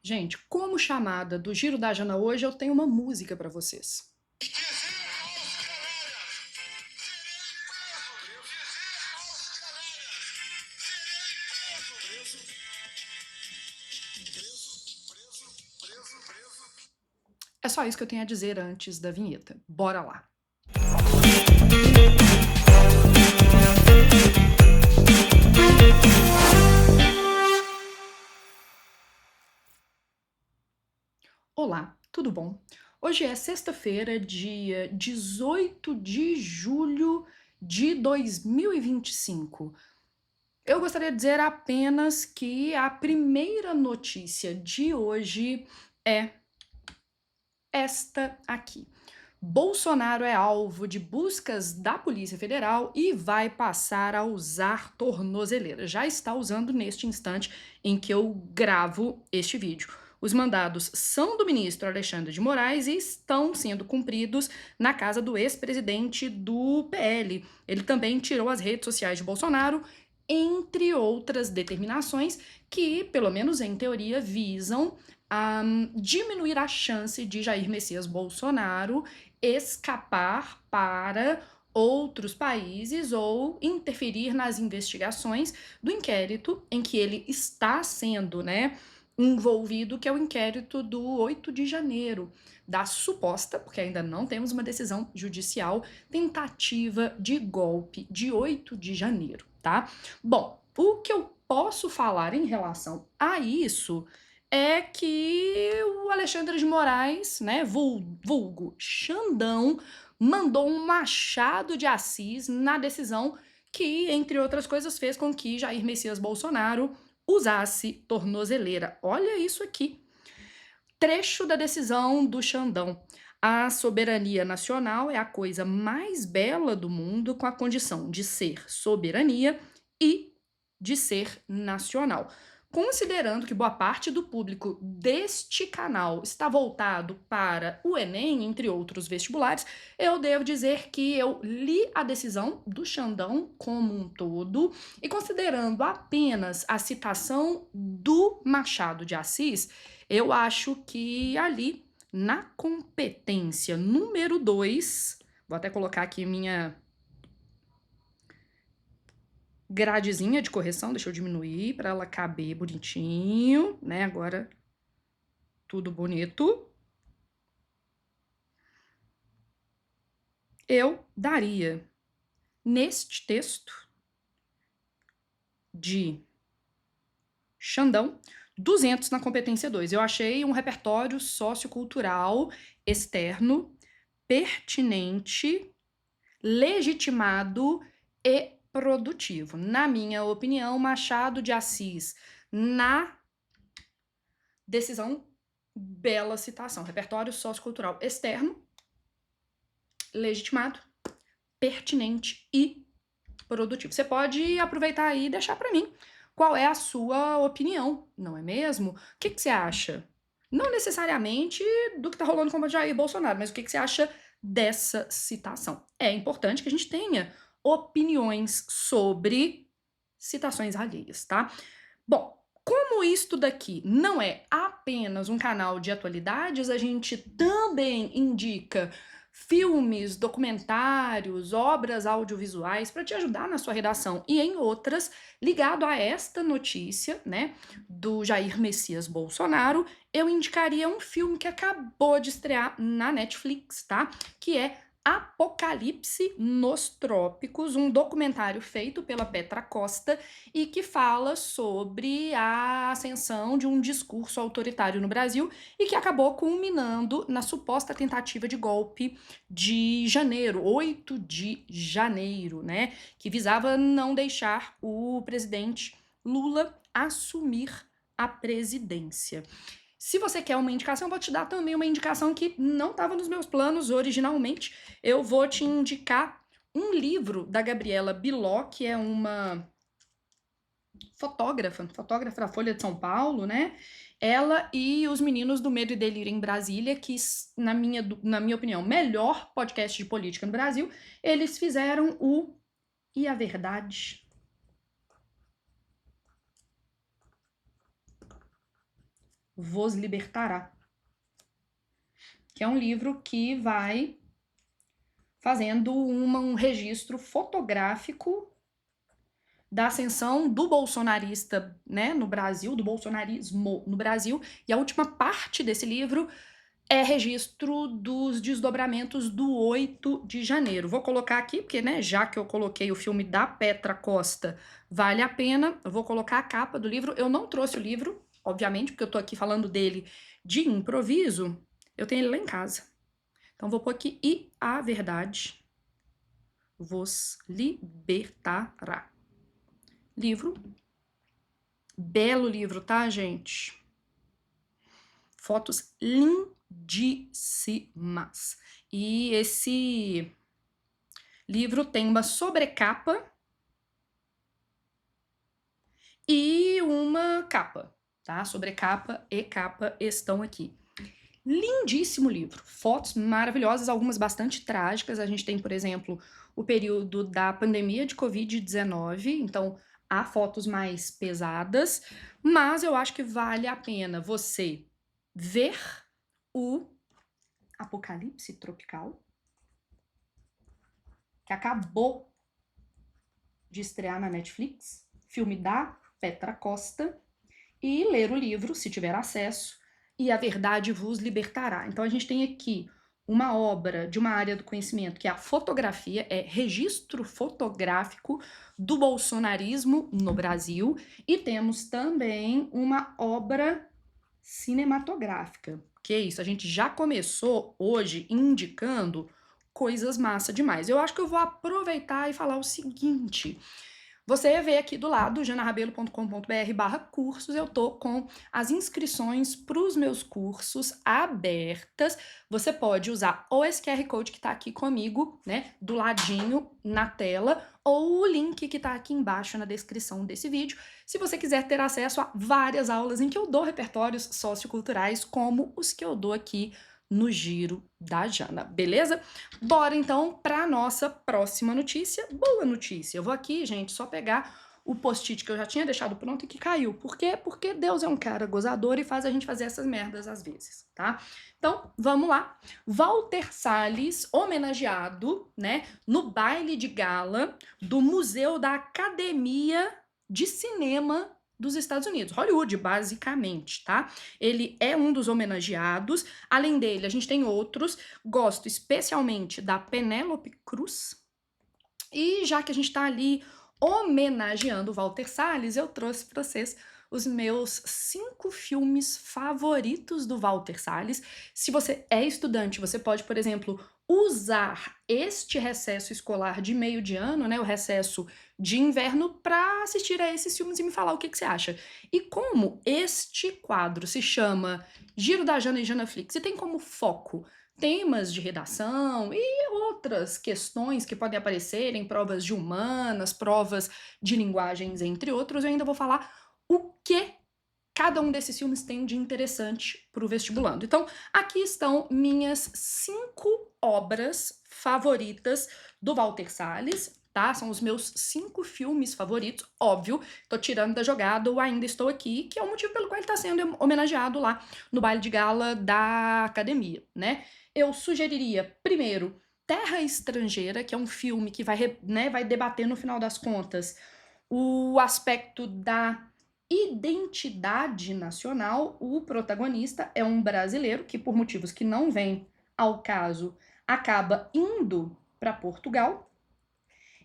Gente, como chamada do Giro da Jana hoje, eu tenho uma música pra vocês. É só isso que eu tenho a dizer antes da vinheta. Bora lá. Olá, tudo bom? Hoje é sexta-feira, dia 18 de julho de 2025. Eu gostaria de dizer apenas que a primeira notícia de hoje é esta aqui. Bolsonaro é alvo de buscas da Polícia Federal e vai passar a usar tornozeleira. Já está usando neste instante em que eu gravo este vídeo. Os mandados são do ministro Alexandre de Moraes e estão sendo cumpridos na casa do ex-presidente do PL. Ele também tirou as redes sociais de Bolsonaro, entre outras determinações que, pelo menos em teoria, visam diminuir a chance de Jair Messias Bolsonaro escapar para outros países ou interferir nas investigações do inquérito em que ele está sendo, envolvido, que é o inquérito do 8 de janeiro, da suposta, porque ainda não temos uma decisão judicial, tentativa de golpe de 8 de janeiro, tá? Bom, o que eu posso falar em relação a isso é que o Alexandre de Moraes, vulgo Xandão, mandou um Machado de Assis na decisão que, entre outras coisas, fez com que Jair Messias Bolsonaro usasse tornozeleira. Olha isso aqui. Trecho da decisão do Xandão. A soberania nacional é a coisa mais bela do mundo, com a condição de ser soberania e de ser nacional. Considerando que boa parte do público deste canal está voltado para o Enem, entre outros vestibulares, eu devo dizer que eu li a decisão do Xandão como um todo e, considerando apenas a citação do Machado de Assis, eu acho que ali, na competência número 2, vou até colocar aqui minha gradezinha de correção, deixa eu diminuir para ela caber bonitinho, né? Agora tudo bonito. Eu daria neste texto de Xandão 200 na competência 2. Eu achei um repertório sociocultural externo, pertinente, legitimado e produtivo. Na minha opinião, Machado de Assis, na decisão, bela citação. Repertório sociocultural externo, legitimado, pertinente e produtivo. Você pode aproveitar aí e deixar para mim qual é a sua opinião, não é mesmo? O que você acha? Não necessariamente do que está rolando com o Jair Bolsonaro, mas o que você acha dessa citação? É importante que a gente tenha opiniões sobre citações alheias, tá? Bom, como isto daqui não é apenas um canal de atualidades, a gente também indica filmes, documentários, obras audiovisuais para te ajudar na sua redação e em outras, ligado a esta notícia, do Jair Messias Bolsonaro, eu indicaria um filme que acabou de estrear na Netflix, tá? Que é Apocalipse nos Trópicos, um documentário feito pela Petra Costa e que fala sobre a ascensão de um discurso autoritário no Brasil e que acabou culminando na suposta tentativa de golpe de janeiro, 8 de janeiro, que visava não deixar o presidente Lula assumir a presidência. Se você quer uma indicação, eu vou te dar também uma indicação que não estava nos meus planos originalmente. Eu vou te indicar um livro da Gabriela Biló, que é uma fotógrafa da Folha de São Paulo, Ela e os meninos do Medo e Delírio em Brasília, que, na minha opinião, melhor podcast de política no Brasil, eles fizeram o E a Verdade. vos libertará, que é um livro que vai fazendo um registro fotográfico da ascensão do bolsonarista, né, no Brasil, do bolsonarismo no Brasil, e a última parte desse livro é registro dos desdobramentos do 8 de janeiro. Vou colocar aqui, porque, né, já que eu coloquei o filme da Petra Costa, vale a pena, eu vou colocar a capa do livro. Eu não trouxe o livro, obviamente, porque eu tô aqui falando dele de improviso, eu tenho ele lá em casa. Então vou pôr aqui, e a verdade vos libertará. Livro, belo livro, tá, gente? Fotos lindíssimas. E esse livro tem uma sobrecapa e uma capa, tá? Sobrecapa e capa estão aqui. Lindíssimo livro, fotos maravilhosas, algumas bastante trágicas. A gente tem, por exemplo, o período da pandemia de Covid-19, então há fotos mais pesadas, mas eu acho que vale a pena você ver o Apocalipse Tropical, que acabou de estrear na Netflix, filme da Petra Costa, e ler o livro, se tiver acesso, e a verdade vos libertará. Então a gente tem aqui uma obra de uma área do conhecimento que é a fotografia, é registro fotográfico do bolsonarismo no Brasil, e temos também uma obra cinematográfica. Que é isso, a gente já começou hoje indicando coisas massa demais. Eu acho que eu vou aproveitar e falar o seguinte: você vê aqui do lado, janarabelo.com.br/cursos, eu tô com as inscrições para os meus cursos abertas. Você pode usar ou esse QR Code que tá aqui comigo, né, do ladinho na tela, ou o link que tá aqui embaixo na descrição desse vídeo, se você quiser ter acesso a várias aulas em que eu dou repertórios socioculturais, como os que eu dou aqui no Giro da Jana, beleza? Bora então para nossa próxima notícia. Boa notícia. Eu vou aqui, gente, só pegar o post-it que eu já tinha deixado pronto e que caiu. Por quê? Porque Deus é um cara gozador e faz a gente fazer essas merdas às vezes, tá? Então, vamos lá. Walter Salles, homenageado, né, no baile de gala do Museu da Academia de Cinema dos Estados Unidos, Hollywood, basicamente, tá? Ele é um dos homenageados. Além dele, a gente tem outros. Gosto especialmente da Penélope Cruz. E já que a gente tá ali homenageando o Walter Salles, eu trouxe para vocês os meus 5 filmes favoritos do Walter Salles. Se você é estudante, você pode, por exemplo, usar este recesso escolar de meio de ano, né, o recesso de inverno, para assistir a esses filmes e me falar o que você acha. E como este quadro se chama Giro da Jana e Janaflix e tem como foco temas de redação e outras questões que podem aparecer em provas de humanas, provas de linguagens, entre outros, eu ainda vou falar o que cada um desses filmes tem de interessante para o vestibulando. Então, aqui estão minhas 5 obras favoritas do Walter Salles, tá? São os meus 5 filmes favoritos, óbvio, tô tirando da jogada o Ainda Estou Aqui, que é o motivo pelo qual ele tá sendo homenageado lá no baile de gala da academia, né? Eu sugeriria, primeiro, Terra Estrangeira, que é um filme que vai debater, no final das contas, o aspecto da identidade nacional. O protagonista é um brasileiro que, por motivos que não vêm ao caso, acaba indo para Portugal,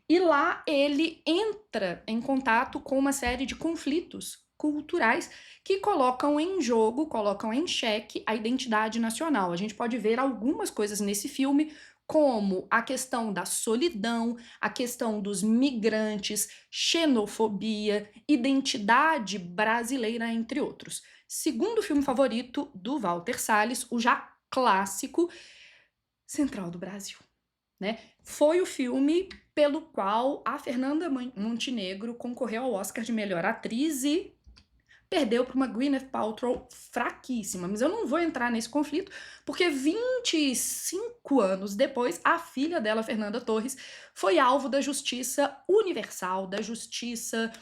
e lá ele entra em contato com uma série de conflitos culturais que colocam em jogo, colocam em xeque a identidade nacional. A gente pode ver algumas coisas nesse filme, como a questão da solidão, a questão dos migrantes, xenofobia, identidade brasileira, entre outros. Segundo filme favorito do Walter Salles, o já clássico Central do Brasil, né? Foi o filme pelo qual a Fernanda Montenegro concorreu ao Oscar de melhor atriz e perdeu para uma Gwyneth Paltrow fraquíssima. Mas eu não vou entrar nesse conflito, porque 25 anos depois, a filha dela, Fernanda Torres, foi alvo da justiça universal, da justiça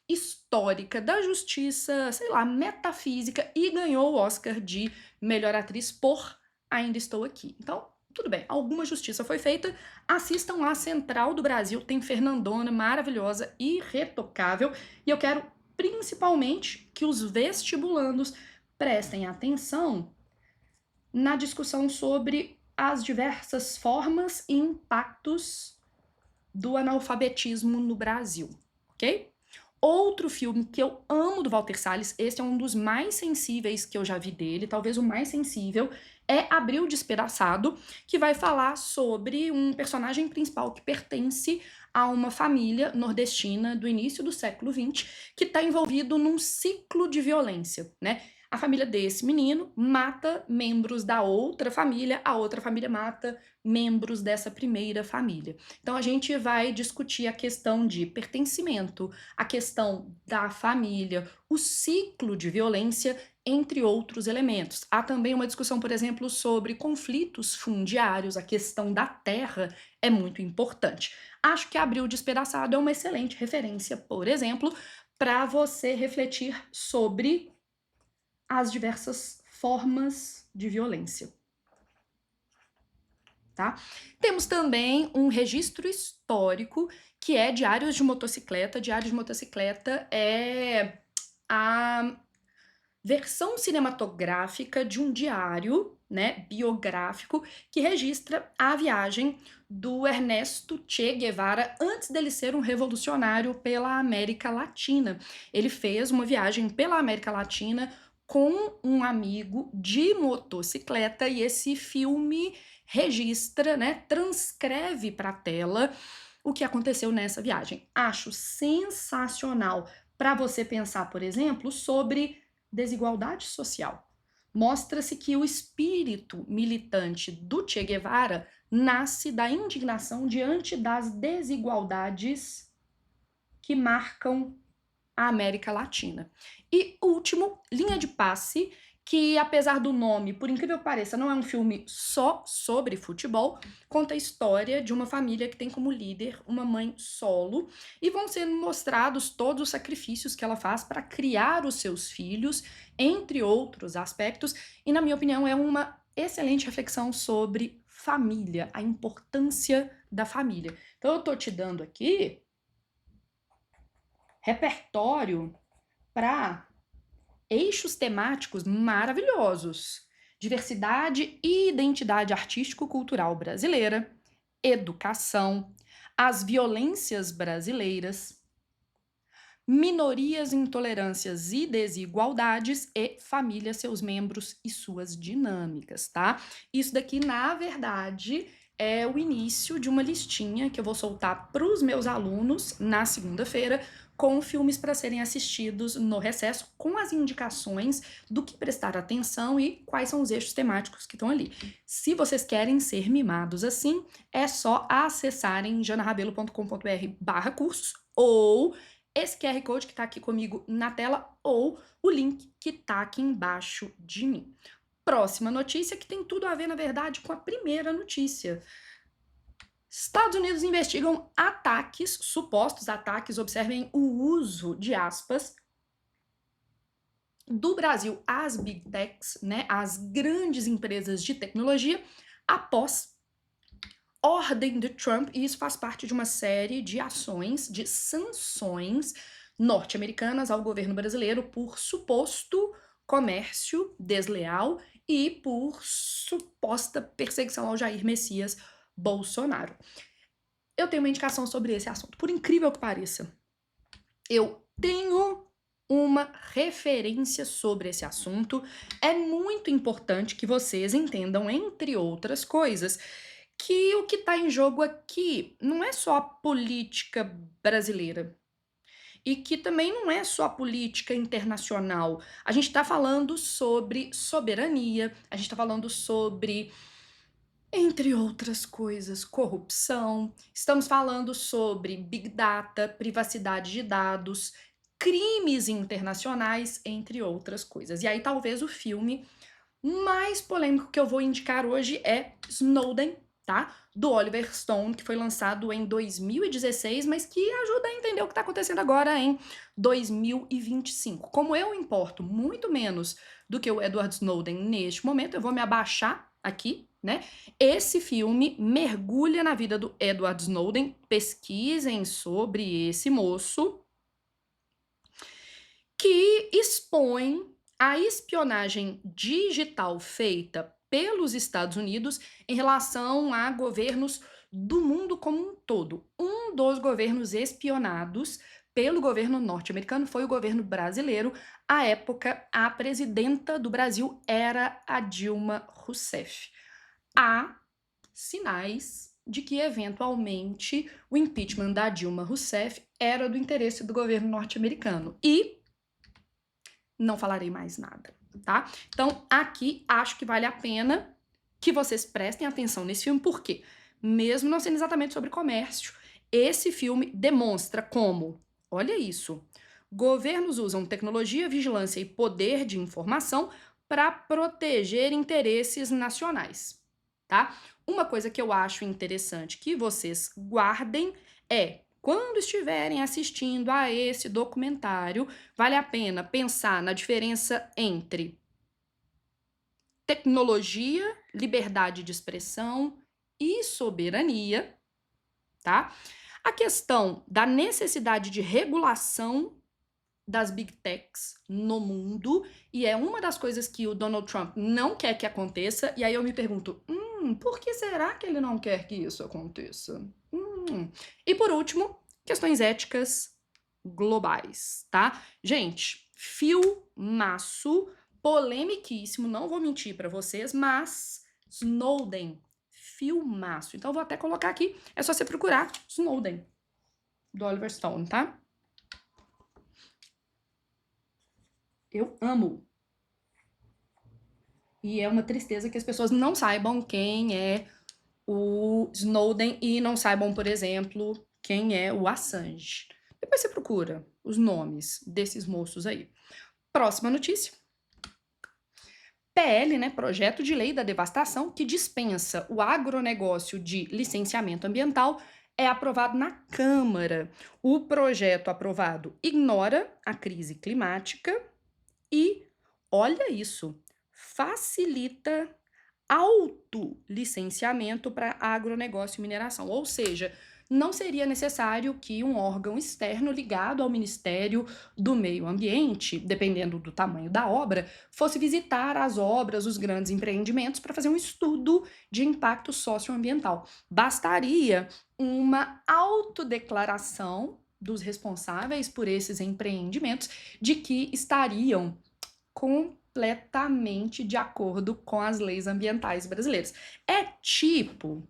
histórica da justiça, sei lá, metafísica, e ganhou o Oscar de melhor atriz por Ainda Estou Aqui. Então, tudo bem, alguma justiça foi feita. Assistam lá, Central do Brasil, tem Fernandona, maravilhosa, irretocável, e eu quero principalmente que os vestibulandos prestem atenção na discussão sobre as diversas formas e impactos do analfabetismo no Brasil, ok? Outro filme que eu amo do Walter Salles, esse é um dos mais sensíveis que eu já vi dele, talvez o mais sensível, é Abril Despedaçado, que vai falar sobre um personagem principal que pertence a uma família nordestina do início do século XX que está envolvido num ciclo de violência, né? A família desse menino mata membros da outra família, a outra família mata membros dessa primeira família. Então a gente vai discutir a questão de pertencimento, a questão da família, o ciclo de violência, entre outros elementos. Há também uma discussão, por exemplo, sobre conflitos fundiários, a questão da terra é muito importante. Acho que Abril Despedaçado é uma excelente referência, por exemplo, para você refletir sobre as diversas formas de violência. Tá? Temos também um registro histórico que é Diários de Motocicleta. Diários de Motocicleta é a versão cinematográfica de um diário, né, biográfico, que registra a viagem do Ernesto Che Guevara antes dele ser um revolucionário pela América Latina. Ele fez uma viagem pela América Latina com um amigo de motocicleta e esse filme registra, né, transcreve para a tela o que aconteceu nessa viagem. Acho sensacional para você pensar, por exemplo, sobre desigualdade social. Mostra-se que o espírito militante do Che Guevara nasce da indignação diante das desigualdades que marcam a América Latina. E último, Linha de Passe, que apesar do nome, por incrível que pareça, não é um filme só sobre futebol, conta a história de uma família que tem como líder uma mãe solo e vão sendo mostrados todos os sacrifícios que ela faz para criar os seus filhos, entre outros aspectos, e na minha opinião é uma excelente reflexão sobre família, a importância da família. Então eu tô te dando aqui repertório para eixos temáticos maravilhosos: diversidade e identidade artístico-cultural brasileira, educação, as violências brasileiras, minorias, intolerâncias e desigualdades e família, seus membros e suas dinâmicas, tá? Isso daqui, na verdade, é o início de uma listinha que eu vou soltar para os meus alunos na segunda-feira, com filmes para serem assistidos no recesso, com as indicações do que prestar atenção e quais são os eixos temáticos que estão ali. Se vocês querem ser mimados assim, é só acessarem janarabelo.com.br/cursos ou esse QR Code que está aqui comigo na tela ou o link que está aqui embaixo de mim. Próxima notícia que tem tudo a ver, na verdade, com a primeira notícia. Estados Unidos investigam ataques, supostos ataques, observem o uso de aspas, do Brasil às Big Techs, né, às grandes empresas de tecnologia, após ordem de Trump, e isso faz parte de uma série de ações, de sanções norte-americanas ao governo brasileiro por suposto comércio desleal e por suposta perseguição ao Jair Messias Bolsonaro. Eu tenho uma indicação sobre esse assunto. Por incrível que pareça, eu tenho uma referência sobre esse assunto. É muito importante que vocês entendam, entre outras coisas, que o que está em jogo aqui não é só a política brasileira e que também não é só a política internacional. A gente está falando sobre soberania, a gente está falando sobre, entre outras coisas, corrupção, estamos falando sobre Big Data, privacidade de dados, crimes internacionais, entre outras coisas. E aí talvez o filme mais polêmico que eu vou indicar hoje é Snowden, tá? Do Oliver Stone, que foi lançado em 2016, mas que ajuda a entender o que está acontecendo agora em 2025. Como eu importo muito menos do que o Edward Snowden neste momento, eu vou me abaixar aqui, né? Esse filme mergulha na vida do Edward Snowden. Pesquisem sobre esse moço que expõe a espionagem digital feita pelos Estados Unidos em relação a governos do mundo como um todo. Um dos governos espionados pelo governo norte-americano foi o governo brasileiro. À época, a presidenta do Brasil era a Dilma Rousseff. Há sinais de que, eventualmente, o impeachment da Dilma Rousseff era do interesse do governo norte-americano. E não falarei mais nada, tá? Então, aqui acho que vale a pena que vocês prestem atenção nesse filme, porque, mesmo não sendo exatamente sobre comércio, esse filme demonstra como, olha isso, governos usam tecnologia, vigilância e poder de informação para proteger interesses nacionais, tá? Uma coisa que eu acho interessante que vocês guardem é, quando estiverem assistindo a esse documentário, vale a pena pensar na diferença entre tecnologia, liberdade de expressão e soberania, tá? A questão da necessidade de regulação das big techs no mundo, e é uma das coisas que o Donald Trump não quer que aconteça, e aí eu me pergunto, por que será que ele não quer que isso aconteça? E por último, questões éticas globais, tá? Gente, filmaço, polemiquíssimo, não vou mentir pra vocês, mas Snowden, filmaço. Então eu vou até colocar aqui, é só você procurar Snowden, do Oliver Stone, tá? Eu amo. E é uma tristeza que as pessoas não saibam quem é o Snowden e não saibam, por exemplo, quem é o Assange. Depois você procura os nomes desses moços aí. Próxima notícia. PL, né, Projeto de Lei da Devastação, que dispensa o agronegócio de licenciamento ambiental, é aprovado na Câmara. O projeto aprovado ignora a crise climática e, olha isso, facilita autolicenciamento para agronegócio e mineração. Ou seja, não seria necessário que um órgão externo ligado ao Ministério do Meio Ambiente, dependendo do tamanho da obra, fosse visitar as obras, os grandes empreendimentos, para fazer um estudo de impacto socioambiental. Bastaria uma autodeclaração dos responsáveis por esses empreendimentos de que estariam completamente de acordo com as leis ambientais brasileiras. É tipo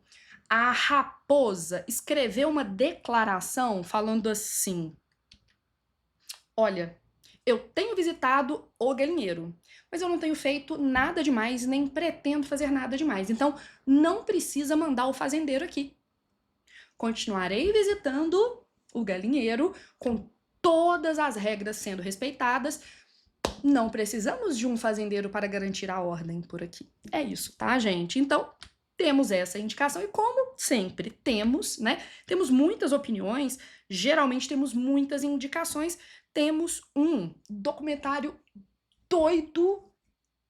a raposa escreveu uma declaração falando assim: olha, eu tenho visitado o galinheiro, mas eu não tenho feito nada demais, nem pretendo fazer nada demais. Então, não precisa mandar o fazendeiro aqui. Continuarei visitando o galinheiro com todas as regras sendo respeitadas. Não precisamos de um fazendeiro para garantir a ordem por aqui. É isso, tá, gente? Então, temos essa indicação e, como sempre temos, né? Temos muitas opiniões, geralmente temos muitas indicações. Temos um documentário doido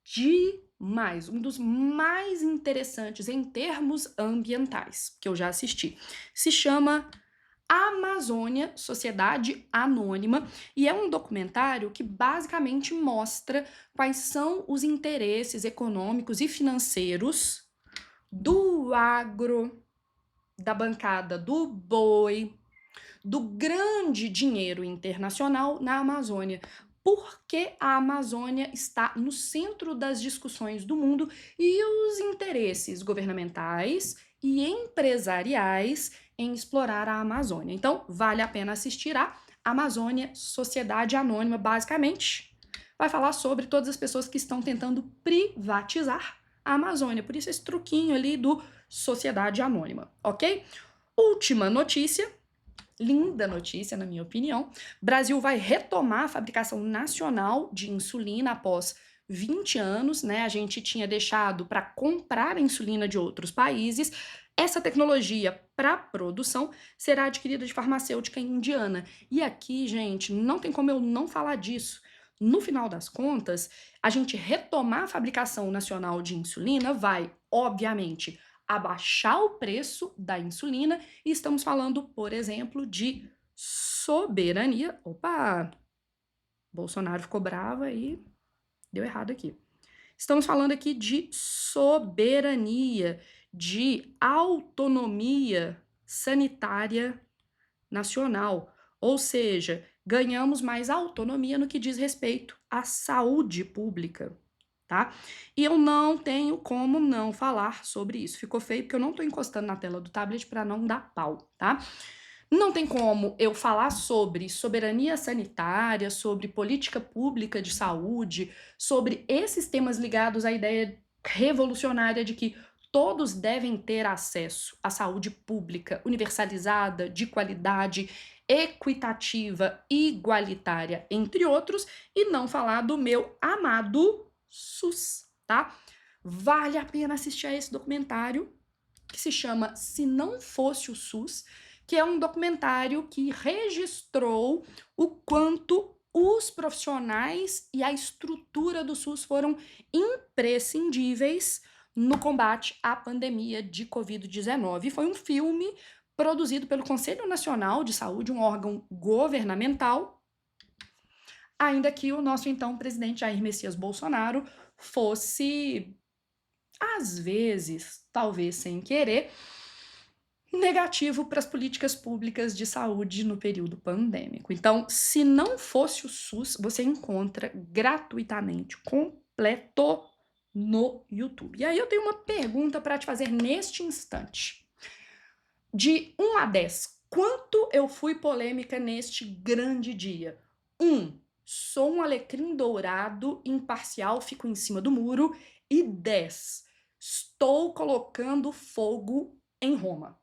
demais, um dos mais interessantes em termos ambientais que eu já assisti. Se chama Amazônia, Sociedade Anônima, e é um documentário que basicamente mostra quais são os interesses econômicos e financeiros do agro, da bancada do boi, do grande dinheiro internacional na Amazônia. Porque a Amazônia está no centro das discussões do mundo e os interesses governamentais e empresariais em explorar a Amazônia. Então, vale a pena assistir a Amazônia, Sociedade Anônima, basicamente. Vai falar sobre todas as pessoas que estão tentando privatizar a Amazônia. Por isso esse truquinho ali do Sociedade Anônima, ok? Última notícia, linda notícia, na minha opinião. Brasil vai retomar a fabricação nacional de insulina após 20 anos, né, a gente tinha deixado para comprar a insulina de outros países. Essa tecnologia para produção será adquirida de farmacêutica indiana. E aqui, gente, não tem como eu não falar disso. No final das contas, a gente retomar a fabricação nacional de insulina vai, obviamente, abaixar o preço da insulina, e estamos falando, por exemplo, de soberania. Opa, Bolsonaro ficou bravo e deu errado aqui. Estamos falando aqui de soberania, de autonomia sanitária nacional. Ou seja, ganhamos mais autonomia no que diz respeito à saúde pública, tá? E eu não tenho como não falar sobre isso. Ficou feio porque eu não tô encostando na tela do tablet para não dar pau, tá? Não tem como eu falar sobre soberania sanitária, sobre política pública de saúde, sobre esses temas ligados à ideia revolucionária de que todos devem ter acesso à saúde pública universalizada, de qualidade, equitativa, igualitária, entre outros, e não falar do meu amado SUS, tá? Vale a pena assistir a esse documentário que se chama Se Não Fosse o SUS, que é um documentário que registrou o quanto os profissionais e a estrutura do SUS foram imprescindíveis no combate à pandemia de Covid-19. Foi um filme produzido pelo Conselho Nacional de Saúde, um órgão governamental, ainda que o nosso então presidente Jair Messias Bolsonaro fosse, às vezes, talvez sem querer, negativo para as políticas públicas de saúde no período pandêmico. Então, se não fosse o SUS, você encontra gratuitamente, completo, no YouTube. E aí eu tenho uma pergunta para te fazer neste instante. De 1 a 10, quanto eu fui polêmica neste grande dia? 1, sou um alecrim dourado, imparcial, fico em cima do muro. E 10, estou colocando fogo em Roma.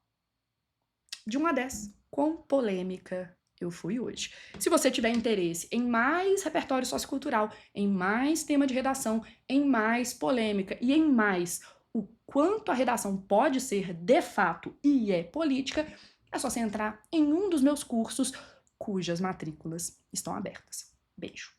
De 1 a 10, quão polêmica eu fui hoje. Se você tiver interesse em mais repertório sociocultural, em mais tema de redação, em mais polêmica e em mais o quanto a redação pode ser de fato e é política, é só você entrar em um dos meus cursos cujas matrículas estão abertas. Beijo.